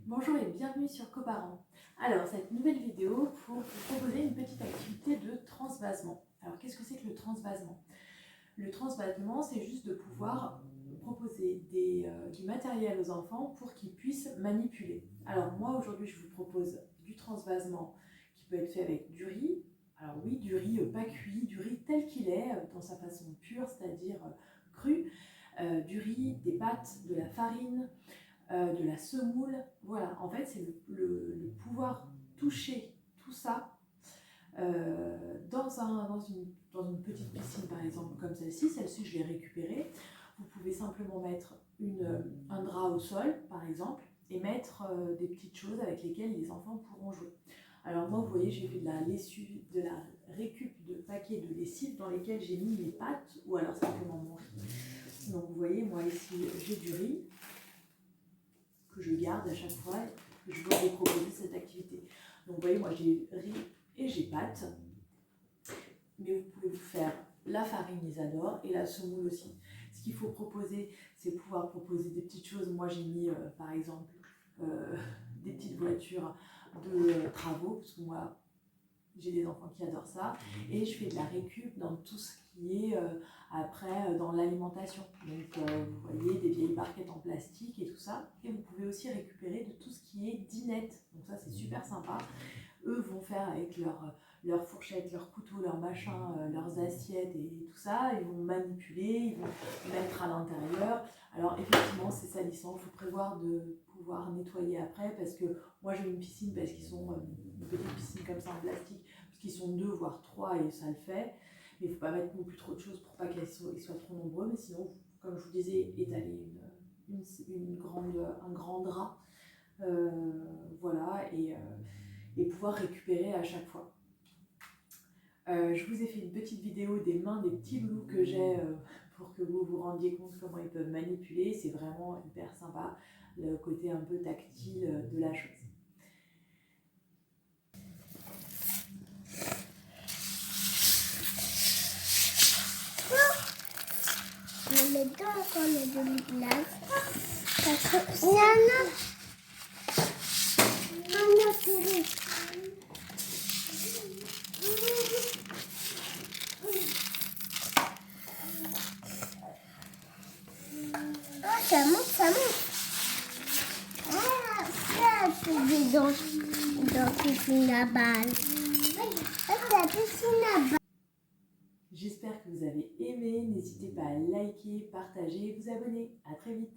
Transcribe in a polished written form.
Bonjour et bienvenue sur Coparents. Alors, cette nouvelle vidéo pour vous proposer une petite activité de transvasement. Alors, qu'est-ce que c'est que le transvasement? Le transvasement, c'est juste de pouvoir proposer du matériel aux enfants pour qu'ils puissent manipuler. Alors, moi, aujourd'hui, je vous propose du transvasement qui peut être fait avec du riz. Alors oui, du riz pas cuit, du riz tel qu'il est, dans sa façon pure, c'est-à-dire cru. Du riz, des pâtes, de la farine, de la semoule. Voilà, en fait, c'est le pouvoir toucher tout ça dans une petite piscine, par exemple, comme celle-ci. Celle-ci, je l'ai récupérée. Vous pouvez simplement mettre un drap au sol, par exemple, et mettre des petites choses avec lesquelles les enfants pourront jouer. Alors moi, vous voyez, j'ai fait de la lessive, de la récup de paquets de lessive dans lesquels j'ai mis mes pâtes ou alors simplement mon riz. Donc vous voyez, moi ici, j'ai du riz que je garde à chaque fois que je veux vous proposer cette activité. Donc vous voyez, moi j'ai riz et j'ai pâtes, mais vous pouvez vous faire la farine, ils adorent, et la semoule aussi. Ce qu'il faut proposer, c'est pouvoir proposer des petites choses. Moi j'ai mis par exemple des petites voitures de travaux, parce que moi j'ai des enfants qui adorent ça, et je fais de la récup dans tout ce qui est après dans l'alimentation. Donc vous voyez des vieilles barquettes en plastique et tout ça, et vous pouvez aussi récupérer de tout ce qui est dinette. Donc ça c'est super sympa. Eux vont faire avec leurs fourchettes, leurs couteaux, leurs machins, leurs assiettes et tout ça, ils vont manipuler, ils vont mettre à l'intérieur. Alors effectivement c'est salissant, il faut prévoir de pouvoir nettoyer après, parce que moi j'ai une piscine, parce qu'ils sont une petite piscine comme ça en plastique, parce qu'ils sont 2 voire 3 et ça le fait, mais il ne faut pas mettre non plus trop de choses pour pas qu'ils soient trop nombreux, mais sinon, comme je vous disais, étaler un grand drap, voilà, et pouvoir récupérer à chaque fois. Je vous ai fait une petite vidéo des mains des petits loulous que j'ai pour que vous vous rendiez compte comment ils peuvent manipuler. C'est vraiment hyper sympa, le côté un peu tactile de la chose. Je mets dedans encore le demi-glace. Parce que... Non, chérie. Ah, ça monte, ça monte. Ah, ça, c'est dedans. Dans la piscine à balles. Ah, c'est la piscine à balles. J'espère que vous avez aimé. N'hésitez pas à liker, partager et vous abonner. À très vite.